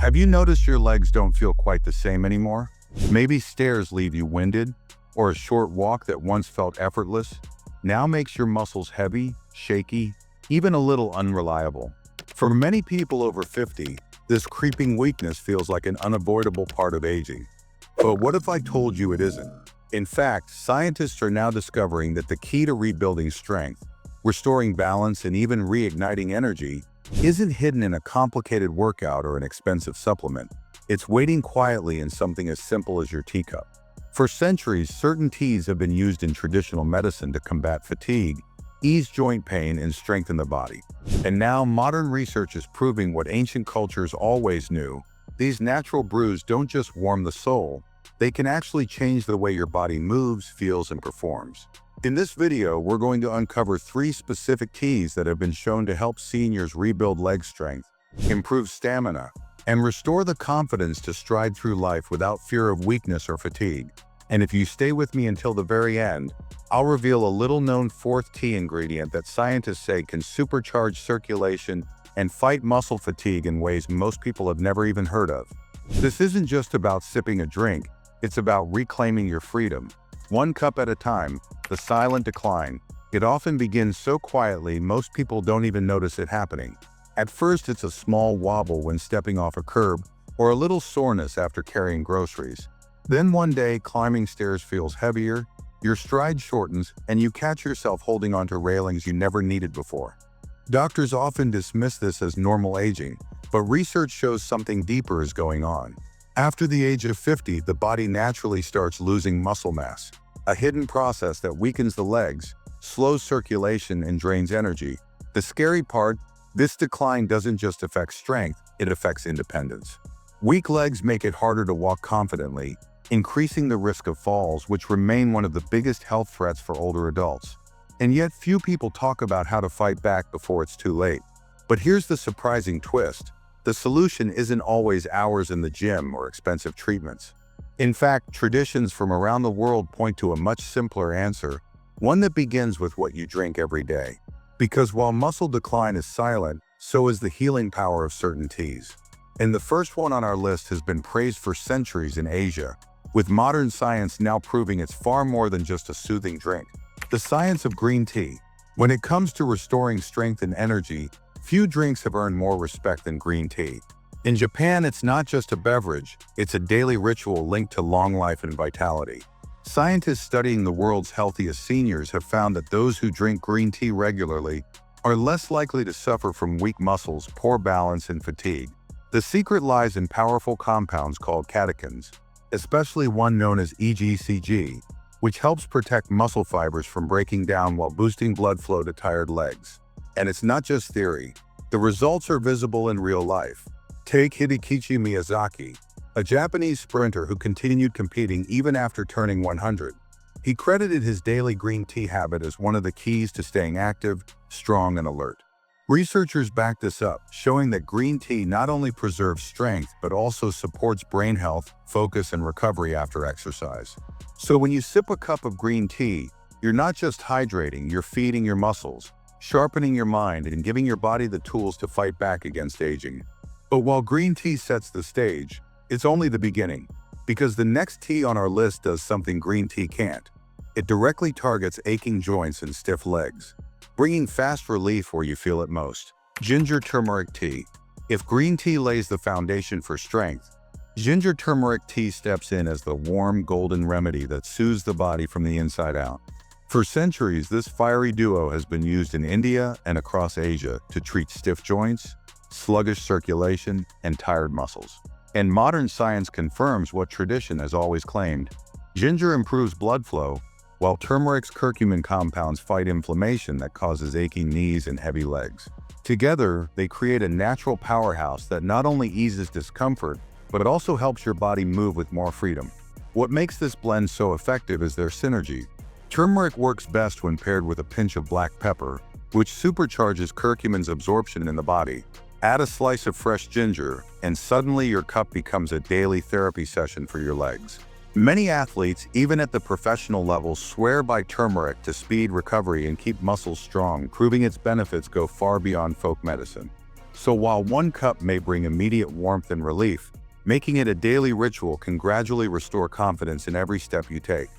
Have you noticed your legs don't feel quite the same anymore? Maybe stairs leave you winded, or a short walk that once felt effortless now makes your muscles heavy, shaky, even a little unreliable. For many people over 50, this creeping weakness feels like an unavoidable part of aging. But what if I told you it isn't? In fact, scientists are now discovering that the key to rebuilding strength, restoring balance, and even reigniting energy isn't hidden in a complicated workout or an expensive supplement. It's waiting quietly in something as simple as your teacup. For centuries, certain teas have been used in traditional medicine to combat fatigue, ease joint pain, and strengthen the body. And now, modern research is proving what ancient cultures always knew. These natural brews don't just warm the soul, they can actually change the way your body moves, feels, and performs. In this video, we're going to uncover 3 specific teas that have been shown to help seniors rebuild leg strength, improve stamina, and restore the confidence to stride through life without fear of weakness or fatigue. And if you stay with me until the very end, I'll reveal a little-known 4th tea ingredient that scientists say can supercharge circulation and fight muscle fatigue in ways most people have never even heard of. This isn't just about sipping a drink, it's about reclaiming your freedom. 1 cup at a time, the silent decline. It often begins so quietly most people don't even notice it happening. At first, it's a small wobble when stepping off a curb, or a little soreness after carrying groceries. Then one day, climbing stairs feels heavier, your stride shortens, and you catch yourself holding onto railings you never needed before. Doctors often dismiss this as normal aging, but research shows something deeper is going on. After the age of 50, the body naturally starts losing muscle mass, a hidden process that weakens the legs, slows circulation, and drains energy. The scary part, this decline doesn't just affect strength, it affects independence. Weak legs make it harder to walk confidently, increasing the risk of falls, which remain one of the biggest health threats for older adults. And yet few people talk about how to fight back before it's too late. But here's the surprising twist. The solution isn't always hours in the gym or expensive treatments. In fact, traditions from around the world point to a much simpler answer, one that begins with what you drink every day. Because while muscle decline is silent, so is the healing power of certain teas. And the first one on our list has been praised for centuries in Asia, with modern science now proving it's far more than just a soothing drink. The science of green tea. When it comes to restoring strength and energy, few drinks have earned more respect than green tea. In Japan, it's not just a beverage, it's a daily ritual linked to long life and vitality. Scientists studying the world's healthiest seniors have found that those who drink green tea regularly are less likely to suffer from weak muscles, poor balance, and fatigue. The secret lies in powerful compounds called catechins, especially one known as EGCG, which helps protect muscle fibers from breaking down while boosting blood flow to tired legs. And it's not just theory. The results are visible in real life. Take Hidekichi Miyazaki, a Japanese sprinter who continued competing even after turning 100. He credited his daily green tea habit as one of the keys to staying active, strong, and alert. Researchers back this up, showing that green tea not only preserves strength but also supports brain health, focus, and recovery after exercise. So when you sip a cup of green tea, you're not just hydrating, you're feeding your muscles, sharpening your mind, and giving your body the tools to fight back against aging. But while green tea sets the stage, it's only the beginning, because the next tea on our list does something green tea can't. It directly targets aching joints and stiff legs, bringing fast relief where you feel it most. Ginger turmeric tea. If green tea lays the foundation for strength, ginger turmeric tea steps in as the warm, golden remedy that soothes the body from the inside out. For centuries, this fiery duo has been used in India and across Asia to treat stiff joints, sluggish circulation, and tired muscles. And modern science confirms what tradition has always claimed. Ginger improves blood flow, while turmeric's curcumin compounds fight inflammation that causes aching knees and heavy legs. Together, they create a natural powerhouse that not only eases discomfort, but it also helps your body move with more freedom. What makes this blend so effective is their synergy. Turmeric works best when paired with a pinch of black pepper, which supercharges curcumin's absorption in the body. Add a slice of fresh ginger, and suddenly your cup becomes a daily therapy session for your legs. Many athletes, even at the professional level, swear by turmeric to speed recovery and keep muscles strong, proving its benefits go far beyond folk medicine. So while one cup may bring immediate warmth and relief, making it a daily ritual can gradually restore confidence in every step you take.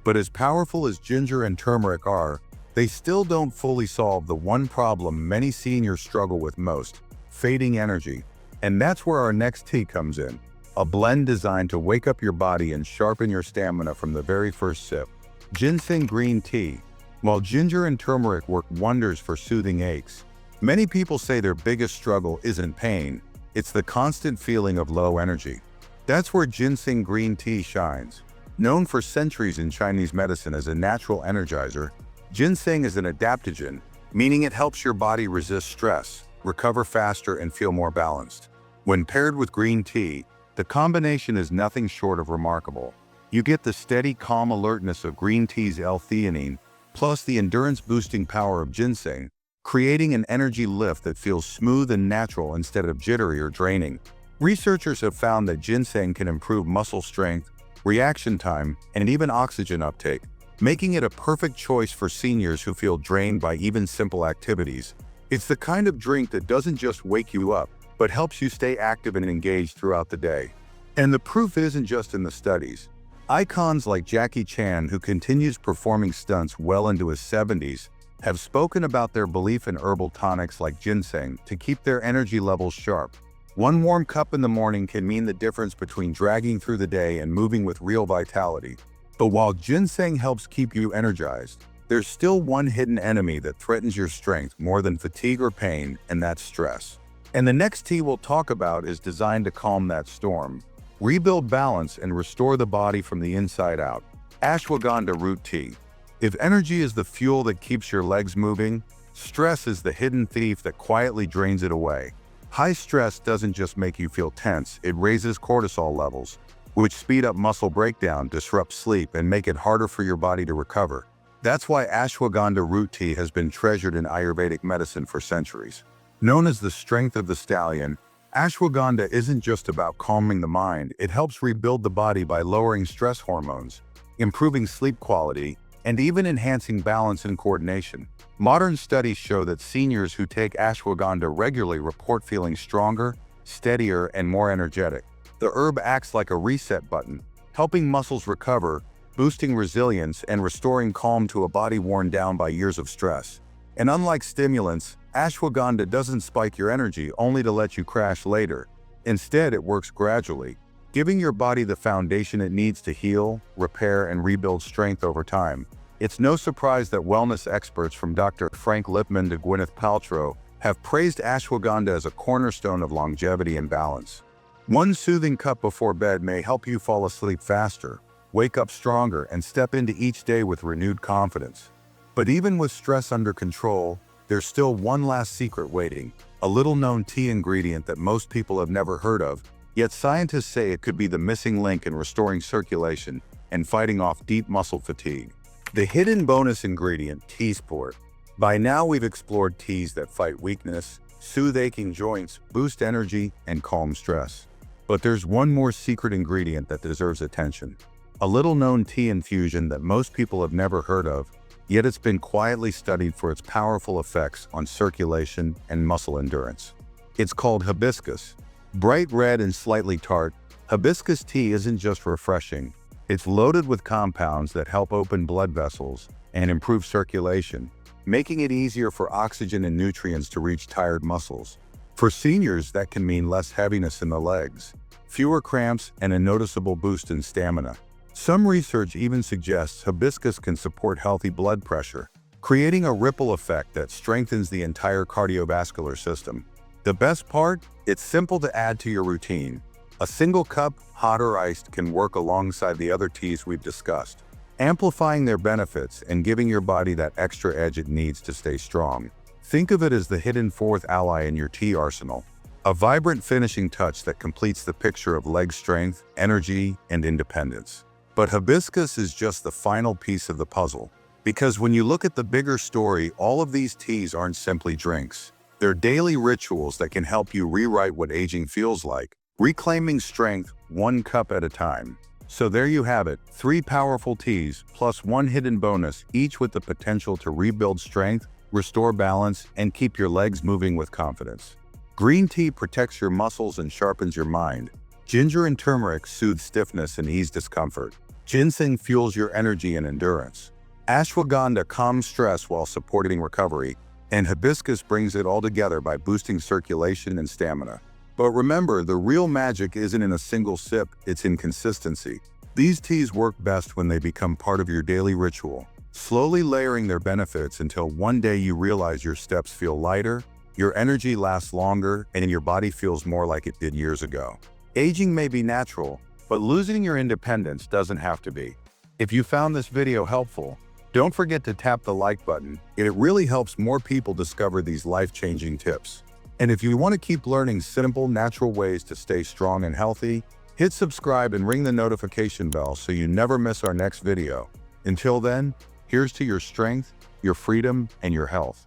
But as powerful as ginger and turmeric are, they still don't fully solve the one problem many seniors struggle with most: fading energy. And that's where our next tea comes in, a blend designed to wake up your body and sharpen your stamina from the very first sip. Ginseng green tea. While ginger and turmeric work wonders for soothing aches, many people say their biggest struggle isn't pain, it's the constant feeling of low energy. That's where ginseng green tea shines. Known for centuries in Chinese medicine as a natural energizer, ginseng is an adaptogen, meaning it helps your body resist stress, recover faster, and feel more balanced. When paired with green tea, the combination is nothing short of remarkable. You get the steady, calm alertness of green tea's L-theanine, plus the endurance-boosting power of ginseng, creating an energy lift that feels smooth and natural instead of jittery or draining. Researchers have found that ginseng can improve muscle strength, reaction time, and even oxygen uptake, making it a perfect choice for seniors who feel drained by even simple activities. It's the kind of drink that doesn't just wake you up, but helps you stay active and engaged throughout the day. And the proof isn't just in the studies. Icons like Jackie Chan, who continues performing stunts well into his 70s, have spoken about their belief in herbal tonics like ginseng to keep their energy levels sharp. One warm cup in the morning can mean the difference between dragging through the day and moving with real vitality. But while ginseng helps keep you energized, there's still one hidden enemy that threatens your strength more than fatigue or pain, and that's stress. And the next tea we'll talk about is designed to calm that storm, rebuild balance, and restore the body from the inside out. Ashwagandha root tea. If energy is the fuel that keeps your legs moving, stress is the hidden thief that quietly drains it away. High stress doesn't just make you feel tense, it raises cortisol levels, which speed up muscle breakdown, disrupt sleep, and make it harder for your body to recover. That's why ashwagandha root tea has been treasured in Ayurvedic medicine for centuries. Known as the strength of the stallion, ashwagandha isn't just about calming the mind, it helps rebuild the body by lowering stress hormones, improving sleep quality, and even enhancing balance and coordination. Modern studies show that seniors who take ashwagandha regularly report feeling stronger, steadier, and more energetic. The herb acts like a reset button, helping muscles recover, boosting resilience, and restoring calm to a body worn down by years of stress. And unlike stimulants, ashwagandha doesn't spike your energy only to let you crash later. Instead, it works gradually, giving your body the foundation it needs to heal, repair, and rebuild strength over time. It's no surprise that wellness experts from Dr. Frank Lipman to Gwyneth Paltrow have praised ashwagandha as a cornerstone of longevity and balance. One soothing cup before bed may help you fall asleep faster, wake up stronger, and step into each day with renewed confidence. But even with stress under control, there's still one last secret waiting, a little-known tea ingredient that most people have never heard of, yet scientists say it could be the missing link in restoring circulation and fighting off deep muscle fatigue. The hidden bonus ingredient, tea sport. By now we've explored teas that fight weakness, soothe aching joints, boost energy, and calm stress. But there's one more secret ingredient that deserves attention. A little-known tea infusion that most people have never heard of, yet it's been quietly studied for its powerful effects on circulation and muscle endurance. It's called hibiscus. Bright red and slightly tart, hibiscus tea isn't just refreshing. It's loaded with compounds that help open blood vessels and improve circulation, making it easier for oxygen and nutrients to reach tired muscles. For seniors, that can mean less heaviness in the legs, fewer cramps, and a noticeable boost in stamina. Some research even suggests hibiscus can support healthy blood pressure, creating a ripple effect that strengthens the entire cardiovascular system. The best part? It's simple to add to your routine. A single cup, hot or iced, can work alongside the other teas we've discussed, amplifying their benefits and giving your body that extra edge it needs to stay strong. Think of it as the hidden fourth ally in your tea arsenal, a vibrant finishing touch that completes the picture of leg strength, energy, and independence. But hibiscus is just the final piece of the puzzle, because when you look at the bigger story, all of these teas aren't simply drinks. They're daily rituals that can help you rewrite what aging feels like, reclaiming strength one cup at a time. So there you have it, 3 powerful teas plus one hidden bonus, each with the potential to rebuild strength, restore balance, and keep your legs moving with confidence. Green tea protects your muscles and sharpens your mind. Ginger and turmeric soothe stiffness and ease discomfort. Ginseng fuels your energy and endurance. Ashwagandha calms stress while supporting recovery. And hibiscus brings it all together by boosting circulation and stamina. But remember, the real magic isn't in a single sip, it's in consistency. These teas work best when they become part of your daily ritual, slowly layering their benefits until one day you realize your steps feel lighter, your energy lasts longer, and your body feels more like it did years ago. Aging may be natural, but losing your independence doesn't have to be. If you found this video helpful, don't forget to tap the like button. It really helps more people discover these life-changing tips. And if you want to keep learning simple, natural ways to stay strong and healthy, hit subscribe and ring the notification bell so you never miss our next video. Until then, here's to your strength, your freedom, and your health.